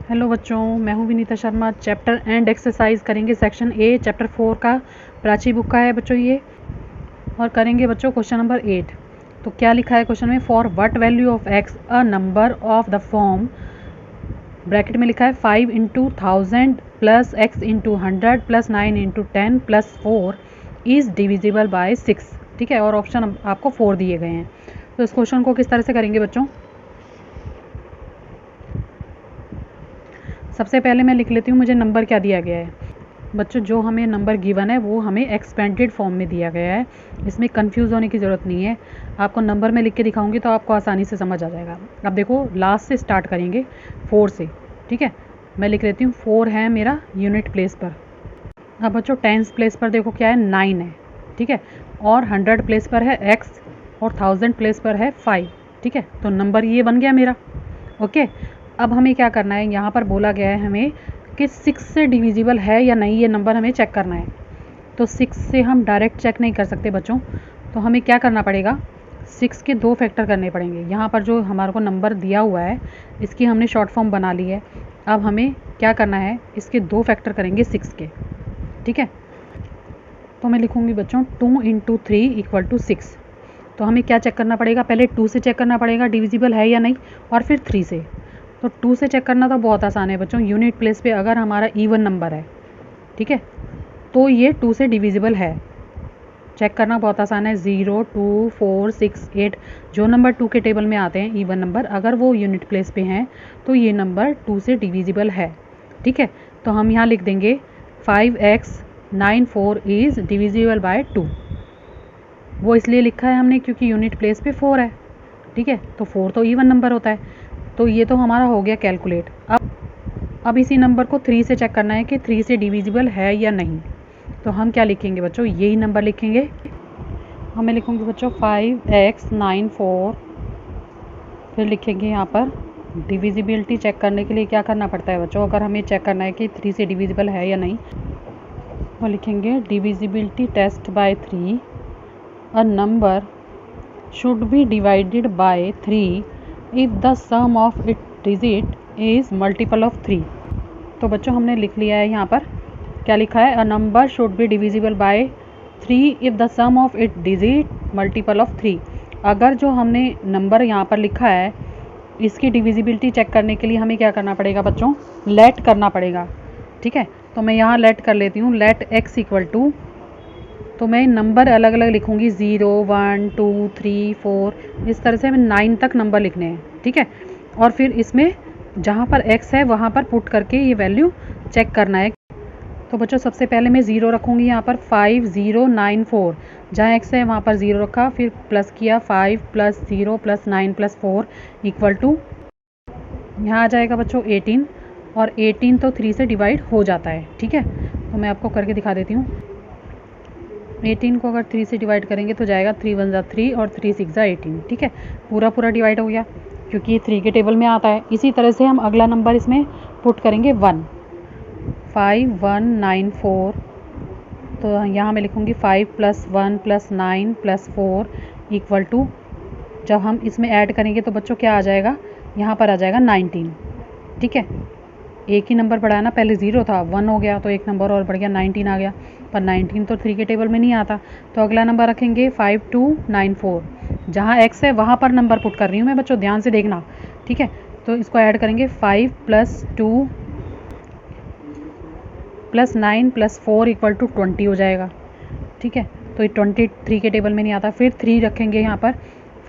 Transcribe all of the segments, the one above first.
Hello बच्चों, मैं हूं Vinita Sharma. Chapter and exercise करेंगे सेक्शन ए चैप्टर 4 का। प्राची बुक का है बच्चों ये। और करेंगे बच्चों क्वेश्चन नंबर 8। तो क्या लिखा है क्वेश्चन में, for what value of x a number of the form, bracket में लिखा है 5 into 1000 plus x into 100 plus 9 into 10 plus 4 is divisible by 6। ठीक है, और ऑप्शन आपको 4 दिए गए हैं। तो इस क्वेश्चन को किस तरह से करेंगे बच्चों, सबसे पहले मैं लिख लेती हूँ मुझे नंबर क्या दिया गया है। बच्चों जो हमें नंबर गिवन है वो हमें एक्सपेंडेड फॉर्म में दिया गया है, इसमें कंफ्यूज होने की ज़रूरत नहीं है। आपको नंबर में लिख के दिखाऊंगी तो आपको आसानी से समझ आ जाएगा। अब देखो लास्ट से स्टार्ट करेंगे 4 से। ठीक है, मैं लिख लेती हूँ 4 है मेरा यूनिट प्लेस पर। अब बच्चों टेंस प्लेस पर देखो क्या है, 9 है। ठीक है, और 100 प्लेस पर है x और 1000 प्लेस पर है 5। ठीक है, तो नंबर ये बन गया मेरा। ओके, अब हमें क्या करना है, यहाँ पर बोला गया है हमें कि 6 से डिविजिबल है या नहीं, ये नंबर हमें चेक करना है। तो 6 से हम डायरेक्ट चेक नहीं कर सकते बच्चों, तो हमें क्या करना पड़ेगा, 6 के 2 फैक्टर करने पड़ेंगे। यहाँ पर जो हमारे को नंबर दिया हुआ है इसकी हमने शॉर्ट फॉर्म बना ली है। अब हमें क्या करना है, इसके 2 फैक्टर करेंगे 6 के। ठीक है, तो मैं लिखूँगी बच्चों 2 इंटू 3 इक्वल टू 6। तो हमें क्या चेक करना पड़ेगा, पहले 2 से चेक करना पड़ेगा डिविजिबल है या नहीं, और फिर 3 से। तो 2 से चेक करना तो बहुत आसान है बच्चों, यूनिट प्लेस पे अगर हमारा इवन नंबर है, ठीक है, तो ये 2 से डिविजिबल है। चेक करना बहुत आसान है, 0 2 4 6 8 जो नंबर 2 के टेबल में आते हैं इवन नंबर, अगर वो यूनिट प्लेस पे हैं तो ये नंबर 2 से डिविजिबल है। ठीक है, तो हम यहाँ लिख देंगे 5x 94 इज़ डिविजिबल बाय 2। वो इसलिए लिखा है हमने क्योंकि यूनिट प्लेस पे 4 है। ठीक है, तो 4 तो इवन नंबर होता है। तो ये तो हमारा हो गया कैलकुलेट। अब इसी नंबर को 3 से चेक करना है कि 3 से डिविजिबल है या नहीं। तो हम क्या लिखेंगे बच्चों, यही नंबर लिखेंगे। हमें लिखूँगी बच्चों 5x 94, फिर लिखेंगे यहाँ पर डिविजिबिलिटी चेक करने के लिए क्या करना पड़ता है बच्चों, अगर हमें चेक करना है कि 3 से डिविजिबल है या नहीं, तो लिखेंगे divisibility test by 3, a number should be divided by 3 if the sum of its digit is multiple of 3। तो बच्चों हमने लिख लिया है, यहाँ पर क्या लिखा है, a number should be divisible by 3 if the sum of its digit multiple of 3। अगर जो हमने नंबर यहाँ पर लिखा है इसकी डिविजिबिलिटी चेक करने के लिए हमें क्या करना पड़ेगा बच्चों, लेट करना पड़ेगा। ठीक है, तो मैं यहाँ लेट कर लेती हूँ, लेट x इक्वल टू, तो मैं नंबर अलग अलग लिखूँगी 0 1 2 3 4, इस तरह से हमें 9 तक नंबर लिखने हैं। ठीक है, और फिर इसमें जहाँ पर x है वहाँ पर पुट करके ये वैल्यू चेक करना है। तो बच्चों सबसे पहले मैं 0 रखूँगी यहाँ पर 5094, जहाँ x है वहाँ पर 0 रखा, फिर प्लस किया 5 plus 0 plus 9 plus 4 equal to, यहाँ आ जाएगा बच्चों 18, और 18 तो 3 से डिवाइड हो जाता है। ठीक है, तो मैं आपको करके दिखा देती हूँ। 18 को अगर 3 से डिवाइड करेंगे तो जाएगा 3 1 3 और 3 6 18। ठीक है, पूरा पूरा डिवाइड हो गया क्योंकि ये 3 के टेबल में आता है। इसी तरह से हम अगला नंबर इसमें पुट करेंगे 1 5194, तो यहाँ मैं लिखूँगी 5 plus 1 plus 9 plus 4 equal to, जब हम इसमें ऐड करेंगे तो बच्चों क्या आ जाएगा, यहाँ पर आ जाएगा 19। ठीक है, एक ही नंबर बढ़ाया ना, पहले 0 था 1 हो गया, तो एक नंबर और बढ़ गया 19 आ गया, पर 19 तो 3 के टेबल में नहीं आता। तो अगला नंबर रखेंगे 5294, जहाँ x है वहाँ पर नंबर पुट कर रही हूँ मैं बच्चों, ध्यान से देखना। ठीक है, तो इसको ऐड करेंगे 5 plus 2 plus 9 plus 4 equal to 20 हो जाएगा। ठीक है, तो ये 23 के टेबल में नहीं आता। फिर 3 रखेंगे यहाँ पर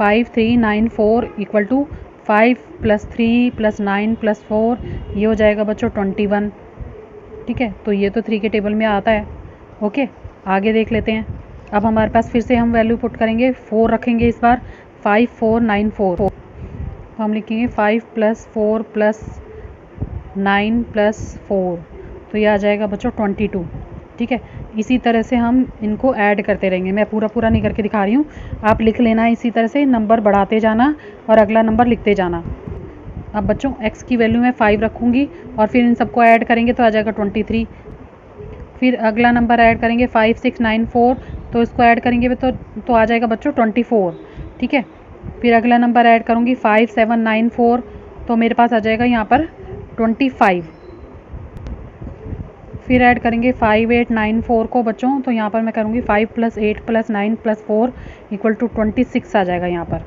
5394 equal to 5 plus 3 plus 9 plus 4, ये हो जाएगा बच्चों 21। ठीक है, तो ये तो 3 के टेबल में आता है। ओके, आगे देख लेते हैं। अब हमारे पास फिर से हम वैल्यू पुट करेंगे, 4 रखेंगे इस बार 5494, तो हम लिखेंगे 5 प्लस 4 प्लस 9 प्लस 4, तो ये आ जाएगा बच्चों 22। ठीक है, इसी तरह से हम इनको ऐड करते रहेंगे। मैं पूरा पूरा नहीं करके दिखा रही हूँ, आप लिख लेना, इसी तरह से नंबर बढ़ाते जाना और अगला नंबर लिखते जाना। अब बच्चों x की वैल्यू मैं 5 रखूँगी और फिर इन सबको ऐड करेंगे तो आ जाएगा 23। फिर अगला नंबर ऐड करेंगे 5694, तो इसको ऐड करेंगे तो आ जाएगा बच्चों 24। ठीक है, फिर अगला नंबर ऐड करूँगी 5794, तो मेरे पास आ जाएगा यहाँ पर 25। फिर ऐड करेंगे 5 8 9 4 को बच्चों, तो यहाँ पर मैं करूँगी 5 + 8 + 9 + 4 = 26 आ जाएगा यहाँ पर।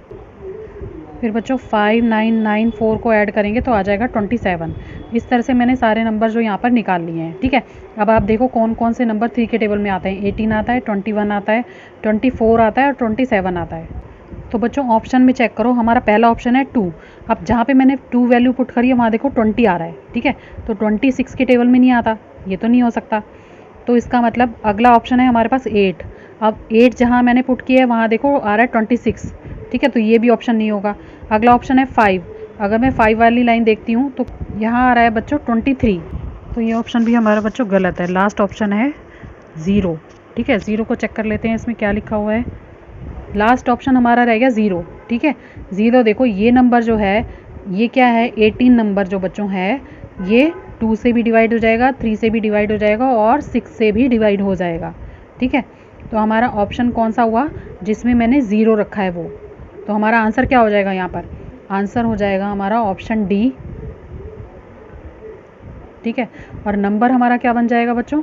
फिर बच्चों 5 9 9 4 को ऐड करेंगे तो आ जाएगा 27। इस तरह से मैंने सारे नंबर जो यहाँ पर निकाल लिए हैं, ठीक है। अब आप देखो कौन कौन से नंबर 3 के टेबल में आते हैं। 18 आता है, 21 आता है, 24 आता है और 27 आता है। तो बच्चों ऑप्शन में चेक करो, हमारा पहला ऑप्शन है 2। अब जहाँ पे मैंने 2 वैल्यू पुट करी है वहाँ देखो 20 आ रहा है, ठीक है। तो 26 के टेबल में नहीं आता, ये तो नहीं हो सकता। तो इसका मतलब अगला ऑप्शन है हमारे पास 8। अब 8 जहाँ मैंने पुट किया है वहाँ देखो आ रहा है 26, ठीक है। तो ये भी ऑप्शन नहीं होगा। अगला ऑप्शन है 5। अगर मैं 5 वाली लाइन देखती हूँ तो यहाँ आ रहा है बच्चों 23। तो ये ऑप्शन भी हमारा बच्चों गलत है। लास्ट ऑप्शन है 0, ठीक है। 0 को चेक कर लेते हैं इसमें क्या लिखा हुआ है। लास्ट ऑप्शन हमारा रह गया 0, ठीक है। 0 देखो ये नंबर जो है ये क्या है, 18 नंबर जो बच्चों है ये 2 से भी डिवाइड हो जाएगा, 3 से भी डिवाइड हो जाएगा और 6 से भी डिवाइड हो जाएगा, ठीक है। तो हमारा ऑप्शन कौन सा हुआ जिसमें मैंने 0 रखा है वो। तो हमारा आंसर क्या हो जाएगा यहाँ पर, आंसर हो जाएगा हमारा ऑप्शन डी, ठीक है। और नंबर हमारा क्या बन जाएगा बच्चों,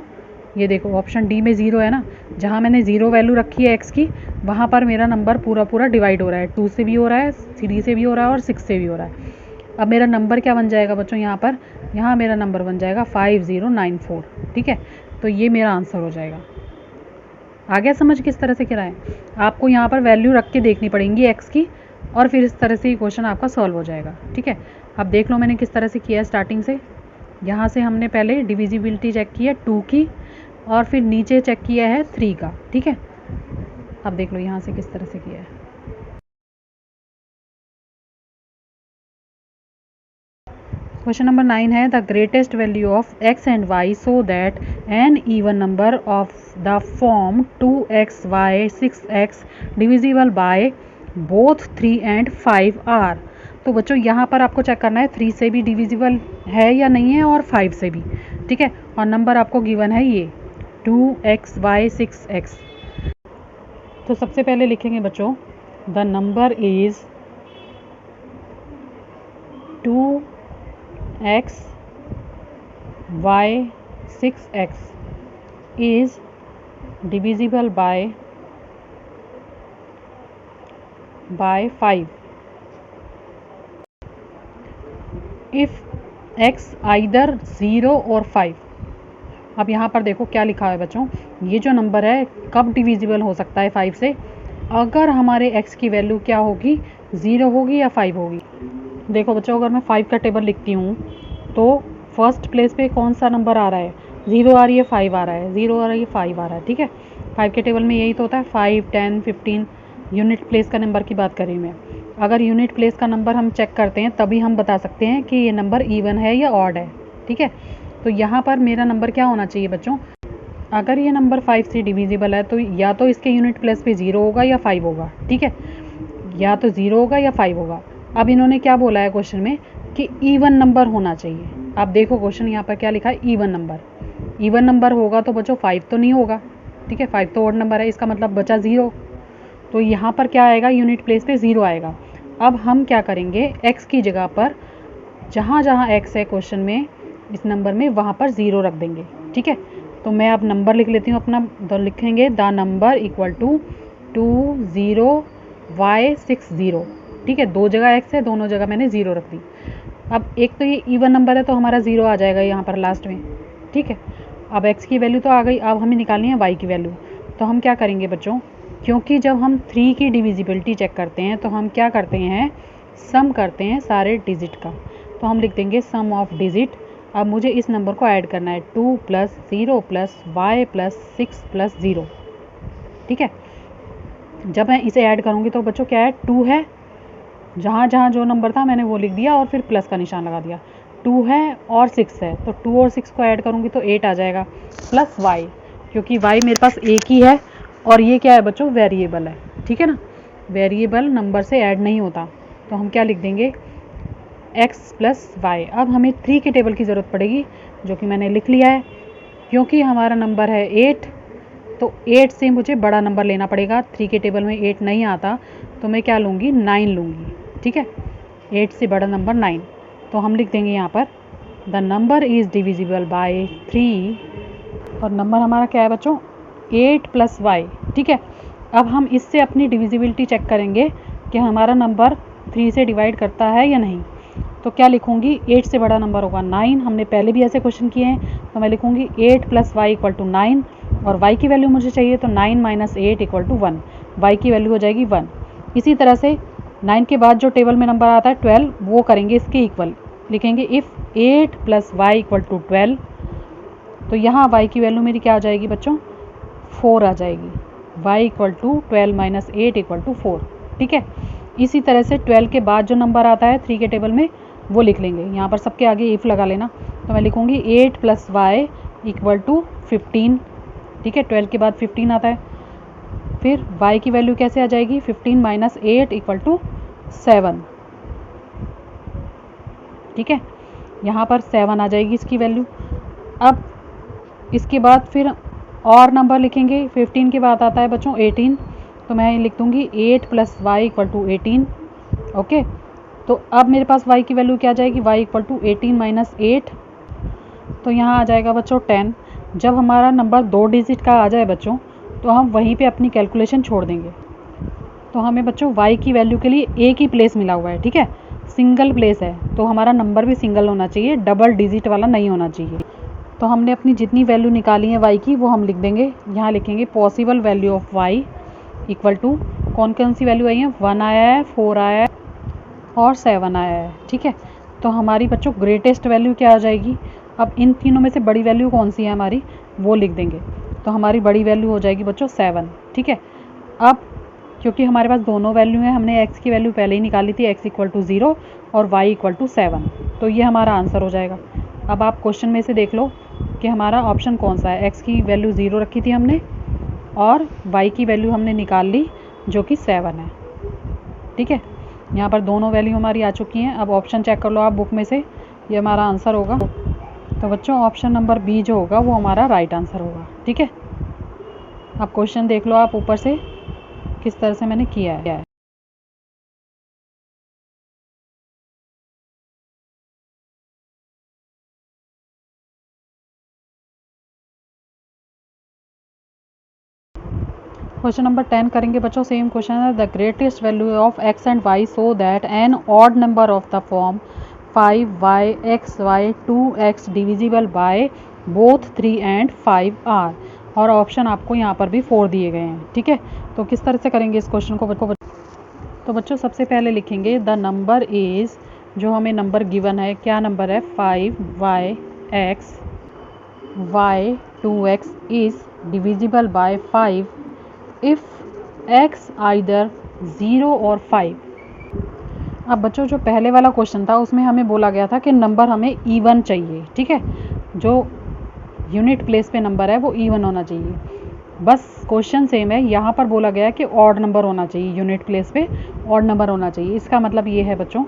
ये देखो ऑप्शन डी में 0 है ना, जहाँ मैंने 0 वैल्यू रखी है x की वहाँ पर मेरा नंबर पूरा पूरा डिवाइड हो रहा है। 2 से भी हो रहा है, 3 से भी हो रहा है और 6 से भी हो रहा है। अब मेरा नंबर क्या बन जाएगा बच्चों यहाँ पर, यहाँ मेरा नंबर बन जाएगा 5094, ठीक है। तो ये मेरा आंसर हो जाएगा। आ गया समझ किस तरह से क्या है। आपको यहाँ पर वैल्यू रख के देखनी पड़ेंगी एक्स की और फिर इस तरह से ये क्वेश्चन आपका सॉल्व हो जाएगा, ठीक है। अब देख लो मैंने किस तरह से किया है। स्टार्टिंग से यहाँ से हमने पहले डिविजिबिलिटी चेक की है 2 की और फिर नीचे चेक किया है 3 का, ठीक है। अब देख लो यहाँ से किस तरह से किया है। क्वेश्चन नंबर 9 है the greatest value of x and y so that an even number of the form 2xy 6x divisible by both 3 and 5 are. तो बच्चों यहाँ पर आपको चेक करना है 3 से भी डिविजिबल है या नहीं है और 5 से भी, ठीक है। और नंबर आपको गिवन है ये 2xy 6x। तो सबसे पहले लिखेंगे बच्चों the number is 2x y 6x is divisible by 5 if x either 0 और 5। अब यहाँ पर देखो क्या लिखा है बच्चों, ये जो नंबर है कब डिविजिबल हो सकता है 5 से, अगर हमारे x की वैल्यू क्या होगी 0 होगी या 5 होगी। देखो बच्चों अगर मैं 5 का टेबल लिखती हूँ तो फर्स्ट प्लेस पे कौन सा नंबर आ रहा है, 0 आ रही है 5 आ रहा है, 0 आ रही है 5 आ रहा है, ठीक है। 5 के टेबल में यही तो होता है 5 10 15 यूनिट प्लेस का नंबर की बात करी मैं। अगर यूनिट प्लेस का नंबर हम चेक करते हैं तभी हम बता सकते हैं कि ये नंबर इवन है या ऑड है, ठीक है। तो यहाँ पर मेरा नंबर क्या होना चाहिए बच्चों, अगर ये नंबर 5 से डिविजिबल है तो या तो इसके यूनिट प्लेस पे 0 होगा या 5 होगा, ठीक है। या तो 0 होगा या 5 होगा। अब इन्होंने क्या बोला है क्वेश्चन में कि इवन नंबर होना चाहिए। अब देखो क्वेश्चन यहाँ पर क्या लिखा है, इवन नंबर। इवन नंबर होगा तो बच्चों 5 तो नहीं होगा, ठीक है। 5 तो ऑड नंबर है, इसका मतलब बचा 0। तो यहाँ पर क्या आएगा, यूनिट प्लेस पे 0 आएगा। अब हम क्या करेंगे, x की जगह पर जहाँ जहाँ x है क्वेश्चन में इस नंबर में वहाँ पर 0 रख देंगे, ठीक है। तो मैं अब नंबर लिख लेती हूँ अपना, तो लिखेंगे the number equal to 20y60, ठीक है। 2 जगह x है, दोनों जगह मैंने 0 रख दी। अब एक तो ये इवन नंबर है तो हमारा 0 आ जाएगा यहाँ पर लास्ट में, ठीक है। अब x की वैल्यू तो आ गई, अब हमें निकालनी है y की वैल्यू। तो हम क्या करेंगे बच्चों, क्योंकि जब हम 3 की डिविजिबिलिटी चेक करते हैं तो हम क्या करते हैं, सम करते हैं सारे डिजिट का। तो हम लिख देंगे सम ऑफ डिजिट। अब मुझे इस नंबर को ऐड करना है 2 + 0 + y + 6 + 0, ठीक है। जब मैं इसे ऐड करूँगी तो बच्चों क्या है, 2 है, जहाँ जहाँ जो नंबर था मैंने वो लिख दिया और फिर प्लस का निशान लगा दिया। 2 है और 6 है, तो 2 और 6 को ऐड करूँगी तो 8 आ जाएगा, प्लस y, क्योंकि y मेरे पास एक ही है और ये क्या है बच्चों, वेरिएबल है, ठीक है ना। वेरिएबल नंबर से ऐड नहीं होता, तो हम क्या लिख देंगे x + y। अब हमें 3 के टेबल की ज़रूरत पड़ेगी, जो कि मैंने लिख लिया है। क्योंकि हमारा नंबर है 8, तो 8 से मुझे बड़ा नंबर लेना पड़ेगा। 3 के टेबल में 8 नहीं आता, तो मैं क्या लूँगी, 9 लूँगी, ठीक है। 8 से बड़ा नंबर 9। तो हम लिख देंगे यहाँ पर the number is divisible by 3 और नंबर हमारा क्या है बच्चों 8 + y। ठीक है, अब हम इससे अपनी डिविजिबिलिटी चेक करेंगे कि हमारा नंबर 3 से डिवाइड करता है या नहीं। तो क्या लिखूंगी, 8 से बड़ा नंबर होगा 9। हमने पहले भी ऐसे क्वेश्चन किए हैं, तो मैं लिखूंगी 8 + y = 9 और y की वैल्यू मुझे चाहिए, तो 9 - 8 = 1। y की वैल्यू हो जाएगी 1। इसी तरह से 9 के बाद जो टेबल में नंबर आता है 12, वो करेंगे इसके इक्वल, लिखेंगे इफ़ 8 + y = 12। तो यहाँ y की वैल्यू मेरी क्या आ जाएगी बच्चों 4 आ जाएगी। y = 12 - 8 = 4। ठीक है, इसी तरह से 12 के बाद जो नंबर आता है 3 के टेबल में वो लिख लेंगे। यहाँ पर सबके आगे इफ़ लगा लेना, तो मैं लिखूँगी 8 + y = 15। ठीक है, 12 के बाद 15 आता है। फिर y की वैल्यू कैसे आ जाएगी, 15 - 8 = 7। ठीक है, यहाँ पर 7 आ जाएगी इसकी वैल्यू। अब इसके बाद फिर और नंबर लिखेंगे। 15 के बाद आता है बच्चों 18, तो मैं लिख दूँगी 8 + y = 18। ओके, तो अब मेरे पास y की वैल्यू क्या आ जाएगी, y = 18 - 8, तो यहाँ आ जाएगा बच्चों 10। जब हमारा नंबर 2 डिजिट का आ जाए बच्चों, तो हम वहीं पे अपनी कैलकुलेशन छोड़ देंगे। तो हमें बच्चों y की वैल्यू के लिए एक ही प्लेस मिला हुआ है। ठीक है, सिंगल प्लेस है, तो हमारा नंबर भी सिंगल होना चाहिए, डबल डिजिट वाला नहीं होना चाहिए। तो हमने अपनी जितनी वैल्यू निकाली है y की वो हम लिख देंगे। यहाँ लिखेंगे पॉसिबल वैल्यू ऑफ y = कौन कौन सी वैल्यू आई है, 1 आया है, 4 आया है और 7 आया है। ठीक है, तो हमारी बच्चों ग्रेटेस्ट वैल्यू क्या आ जाएगी, अब इन तीनों में से बड़ी वैल्यू कौन सी है हमारी, वो लिख देंगे। तो हमारी बड़ी वैल्यू हो जाएगी बच्चों 7। ठीक है, अब क्योंकि हमारे पास दोनों वैल्यू हैं, हमने x की वैल्यू पहले ही निकाली थी, x = 0 और y = 7, तो ये हमारा आंसर हो जाएगा। अब आप क्वेश्चन में से देख लो कि हमारा ऑप्शन कौन सा है। x की वैल्यू 0 रखी थी हमने और y की वैल्यू हमने निकाल ली जो कि 7 है। ठीक है, यहाँ पर दोनों वैल्यू हमारी आ चुकी हैं। अब ऑप्शन चेक कर लो आप बुक में से, ये हमारा आंसर होगा। तो बच्चों ऑप्शन नंबर बी जो होगा वो हमारा राइट आंसर होगा। ठीक है, अब क्वेश्चन देख लो आप ऊपर से किस तरह से मैंने किया है। क्वेश्चन नंबर 10 करेंगे बच्चों। सेम क्वेश्चन है, the greatest value of x and y so that an odd number of the form 5y xy 2x divisible by both 3 and 5 are. और ऑप्शन आपको यहाँ पर भी 4 दिए गए हैं। ठीक है, तो किस तरह से करेंगे इस क्वेश्चन को। तो बच्चों सबसे पहले लिखेंगे द नंबर इज़, जो हमें नंबर गिवन है, क्या नंबर है, 5y x y 2x is divisible by 5 if x either 0 और 5। अब बच्चों जो पहले वाला क्वेश्चन था उसमें हमें बोला गया था कि नंबर हमें इवन चाहिए। ठीक है, जो यूनिट प्लेस पे नंबर है वो इवन होना चाहिए। बस क्वेश्चन सेम है, यहाँ पर बोला गया है कि ऑड नंबर होना चाहिए, यूनिट प्लेस पे ऑड नंबर होना चाहिए। इसका मतलब ये है बच्चों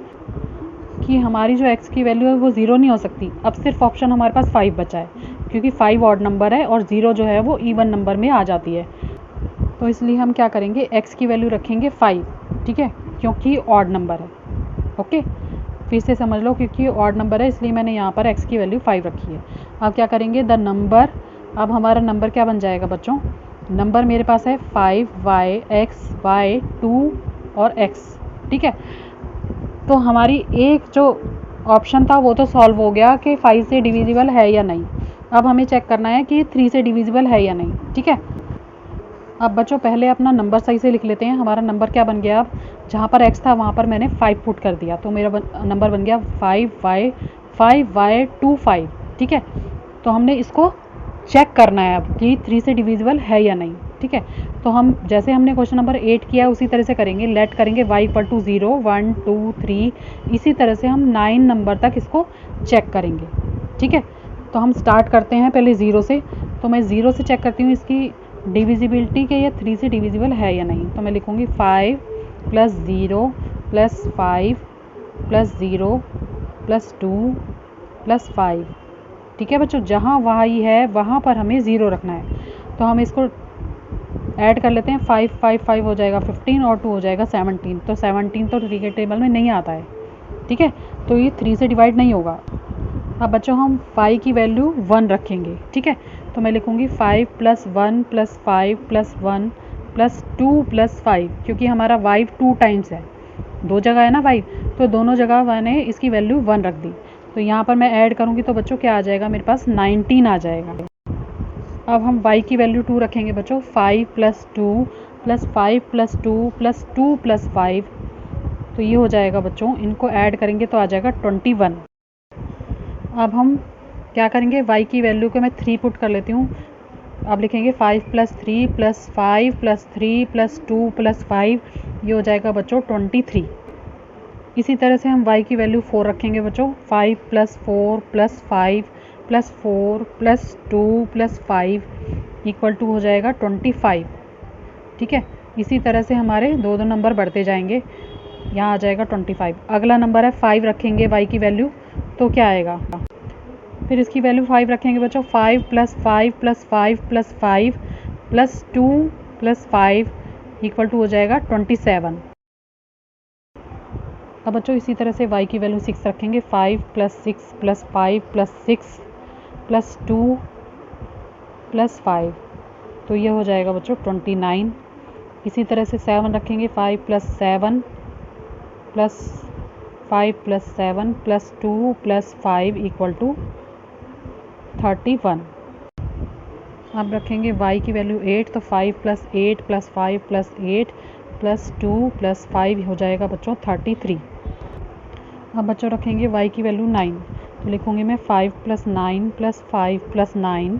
कि हमारी जो x की वैल्यू है वो 0 नहीं हो सकती। अब सिर्फ ऑप्शन हमारे पास 5 बचा है, क्योंकि 5 ऑड नंबर है और 0 जो है वो इवन नंबर में आ जाती है। तो इसलिए हम क्या करेंगे, x की वैल्यू रखेंगे 5। ठीक है, क्योंकि ऑड नंबर है। ओके, फिर से समझ लो, क्योंकि ऑड नंबर है इसलिए मैंने यहाँ पर x की वैल्यू 5 रखी है। अब क्या करेंगे, द नंबर, अब हमारा नंबर क्या बन जाएगा बच्चों, नंबर मेरे पास है 5y x y 2 और x। ठीक है, तो हमारी एक जो ऑप्शन था वो तो सॉल्व हो गया कि 5 से डिविजिबल है या नहीं। अब हमें चेक करना है कि 3 से डिविजिबल है या नहीं। ठीक है, अब बच्चों पहले अपना नंबर सही से लिख लेते हैं। हमारा नंबर क्या बन गया, अब जहाँ पर x था वहाँ पर मैंने 5 पुट कर दिया, तो मेरा नंबर बन गया 5y 2 5। ठीक है, तो हमने इसको चेक करना है अब कि 3 से डिविजिबल है या नहीं। ठीक है, तो हम जैसे हमने क्वेश्चन नंबर 8 किया उसी तरह से करेंगे। लेट करेंगे y = 0 1 2 3, इसी तरह से हम 9 नंबर तक इसको चेक करेंगे। ठीक है, तो हम स्टार्ट करते हैं पहले 0 से। तो मैं 0 से चेक करती हूँ इसकी डिविजिबिलिटी के ये 3 से डिविजिबल है या नहीं। तो मैं लिखूँगी 5 + 0 + 5 + 0 + 2 + 5। ठीक है बच्चों, जहाँ y है वहाँ पर हमें 0 रखना है। तो हम इसको ऐड कर लेते हैं, 5 5 5 हो जाएगा 15 और 2 हो जाएगा 17। तो 17 तो 3 के टेबल में नहीं आता है। ठीक है, तो ये 3 से डिवाइड नहीं होगा। अब बच्चों हम y की वैल्यू 1 रखेंगे, ठीक है। तो मैं लिखूँगी 5 + 1 + 5 + 1 + 2 + 5, क्योंकि हमारा y 2 टाइम्स है, 2 जगह है ना y, तो दोनों जगह मैंने इसकी वैल्यू 1 रख दी। तो यहाँ पर मैं ऐड करूँगी तो बच्चों क्या आ जाएगा, मेरे पास 19 आ जाएगा। अब हम y की वैल्यू 2 रखेंगे बच्चों, 5 + 2 + 5 + 2 + 2 + 5, तो ये हो जाएगा बच्चों, इनको ऐड करेंगे तो आ जाएगा 21। अब हम क्या करेंगे, y की वैल्यू को मैं 3 पुट कर लेती हूँ। अब लिखेंगे 5 + 3 + 5 + 3 + 2 + 5, ये हो जाएगा बच्चों 23। इसी तरह से हम y की वैल्यू 4 रखेंगे बच्चों, 5 + 4 + 5 + 4 + 2 + 5 = हो जाएगा 25, ठीक है। इसी तरह से हमारे 2-2 नंबर बढ़ते जाएंगे, यहाँ आ जाएगा 25। अगला नंबर है 5 रखेंगे y की वैल्यू, तो क्या आएगा, फिर इसकी वैल्यू 5 रखेंगे बच्चों, 5 + 5 + 5 + 5 + 2 + 5 = हो जाएगा 27। अब बच्चों इसी तरह से y की वैल्यू 6 रखेंगे, 5 + 6 + 5 + 6 + 2 + 5, तो ये हो जाएगा बच्चों 29। इसी तरह से 7 रखेंगे, 5 + 7 + 5 + 7 + 2 + 5 = 31। अब रखेंगे y की वैल्यू 8, तो 5 + 8 + 5 + 8 + 2 + 5 हो जाएगा बच्चों 33। अब बच्चों रखेंगे y की वैल्यू 9, तो लिखूँगी मैं 5 + 9 + 5 + 9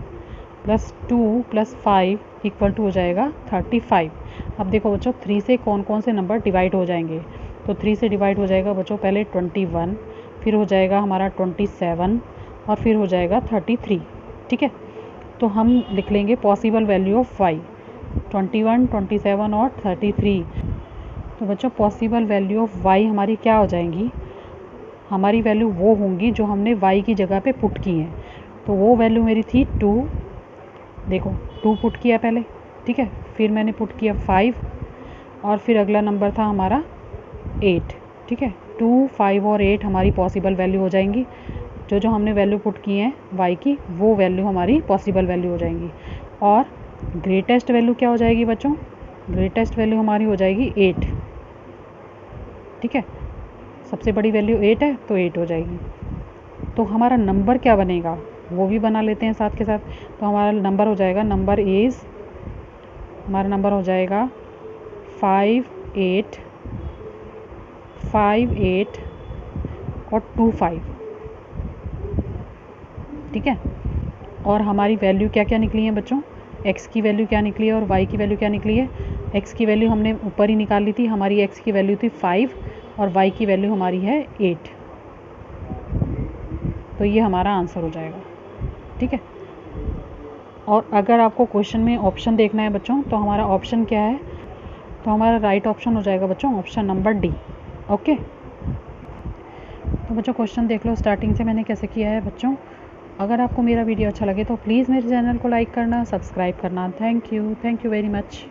+ 2 + 5 = हो जाएगा 35। अब देखो बच्चों 3 से कौन कौन से नंबर डिवाइड हो जाएंगे, तो 3 से डिवाइड हो जाएगा बच्चों पहले 21, फिर हो जाएगा हमारा 27 और फिर हो जाएगा 33, ठीक है। तो हम लिख लेंगे पॉसिबल वैल्यू ऑफ y, 21, 27 और 33। तो बच्चों पॉसिबल वैल्यू ऑफ y हमारी क्या हो जाएंगी, हमारी वैल्यू वो होंगी जो हमने y की जगह पे पुट की हैं। तो वो वैल्यू मेरी थी 2, देखो 2 पुट किया पहले, ठीक है, फिर मैंने पुट किया 5 और फिर अगला नंबर था हमारा 8, ठीक है। 2, 5 और 8 हमारी पॉसिबल वैल्यू हो जाएंगी। जो जो हमने वैल्यू पुट की हैं y की, वो वैल्यू हमारी पॉसिबल वैल्यू हो जाएंगी। और ग्रेटेस्ट वैल्यू क्या हो जाएगी बच्चों, ग्रेटेस्ट वैल्यू हमारी हो जाएगी 8, ठीक है। सबसे बड़ी वैल्यू 8 है तो 8 हो जाएगी। तो हमारा नंबर क्या बनेगा वो भी बना लेते हैं साथ के साथ। तो हमारा नंबर हो जाएगा, हमारा नंबर हो जाएगा 5, 8, 5, 8 और 2, 5, ठीक है। और हमारी वैल्यू क्या क्या निकली है बच्चों, x की वैल्यू क्या निकली है और y की वैल्यू क्या निकली है। x की वैल्यू हमने ऊपर ही निकाल ली थी, हमारी x की वैल्यू थी 5 और y की वैल्यू हमारी है 8, तो ये हमारा आंसर हो जाएगा, ठीक है। और अगर आपको क्वेश्चन में ऑप्शन देखना है बच्चों, तो हमारा ऑप्शन क्या है, तो हमारा राइट ऑप्शन हो जाएगा बच्चों ऑप्शन नंबर डी, ओके। तो बच्चों क्वेश्चन देख लो स्टार्टिंग से मैंने कैसे किया है बच्चों। अगर आपको मेरा वीडियो अच्छा लगे तो प्लीज़ मेरे चैनल को लाइक करना, सब्सक्राइब करना। Thank you very much.